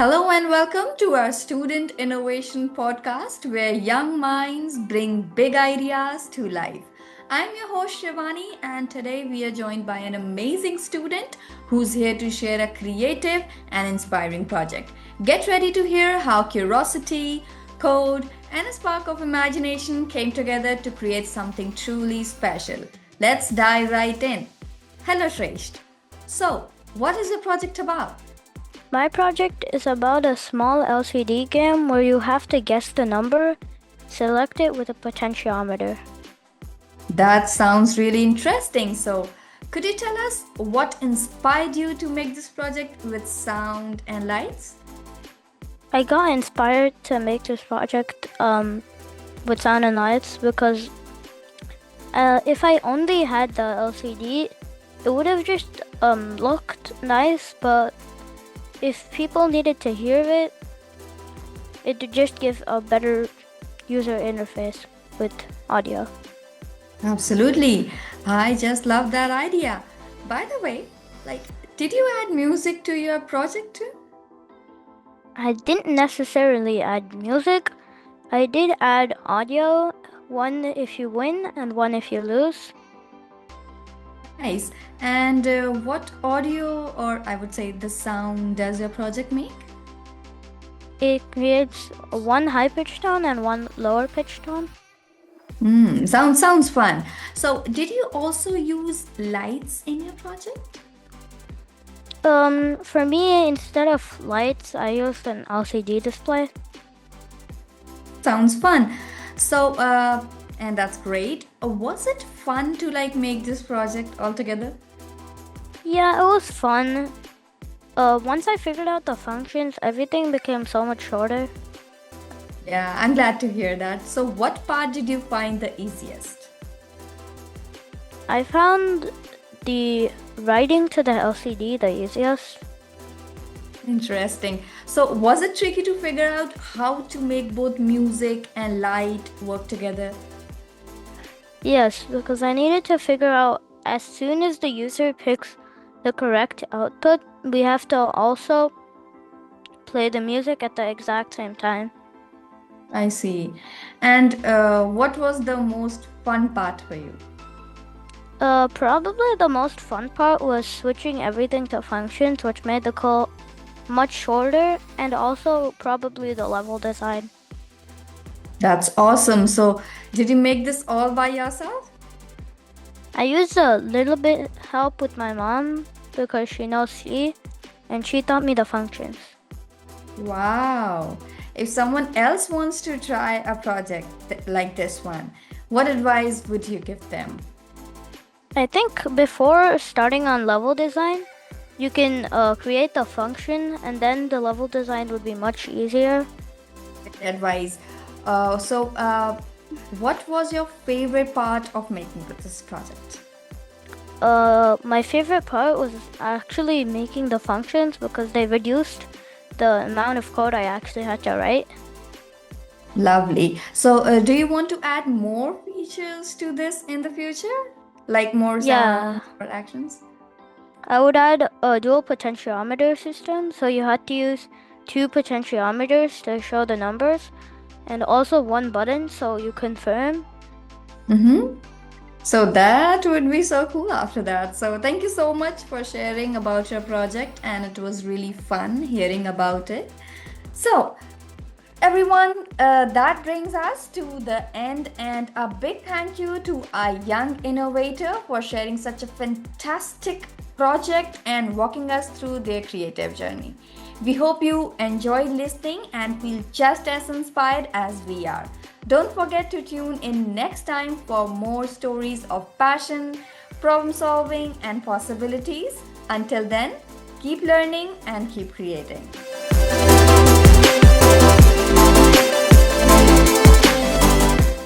Hello and welcome to our Student Innovation Podcast, where young minds bring big ideas to life. I'm your host Shivani, and today we are joined by an amazing student who's here to share a creative and inspiring project. Get ready to hear how curiosity, code, and a spark of imagination came together to create something truly special. Let's dive right in. Hello, Shresht. So, what is your project about? My project is about a small LCD game where you have to guess the number, select it with a potentiometer. That sounds really interesting. So, could you tell us what inspired you to make this project with sound and lights? I got inspired to make this project with sound and lights because if I only had the LCD, it would have just looked nice, but if people needed to hear it, it would just give a better user interface with audio. Absolutely. I just love that idea. By the way, did you add music to your project too? I didn't necessarily add music. I did add audio, one if you win and one if you lose. Nice. And what audio, or I would say the sound, does your project make? It creates one high pitch tone and one lower pitch tone. Sounds fun. So, did you also use lights in your project? For me, instead of lights, I used an LCD display. Sounds fun. So, and that's great. Was it fun to make this project all together? Yeah, it was fun. Once I figured out the functions, everything became so much shorter. Yeah, I'm glad to hear that. So, what part did you find the easiest? I found the writing to the LCD the easiest. Interesting. So, was it tricky to figure out how to make both music and light work together? Yes, because I needed to figure out as soon as the user picks the correct output, we have to also play the music at the exact same time. I see. And what was the most fun part for you? Probably the most fun part was switching everything to functions, which made the code much shorter, and also probably the level design. That's awesome. So, did you make this all by yourself? I used a little bit help with my mom because she knows C, and she taught me the functions. Wow. If someone else wants to try a project like this one, what advice would you give them? I think before starting on level design, you can create the function, and then the level design would be much easier. Advice. What was your favorite part of making this project? My favorite part was actually making the functions because they reduced the amount of code I actually had to write. Lovely. So, do you want to add more features to this in the future? Like more Yeah, sounds or actions? I would add a dual potentiometer system, so you had to use two potentiometers to show the numbers, and also one button so you confirm. Mm-hmm. So that would be so cool after that. So thank you so much for sharing about your project, and it was really fun hearing about it. So everyone, that brings us to the end, and a big thank you to our young innovator for sharing such a fantastic project and walking us through their creative journey. We hope you enjoyed listening and feel just as inspired as we are. Don't forget to tune in next time for more stories of passion, problem solving, and possibilities. Until then, keep learning and keep creating.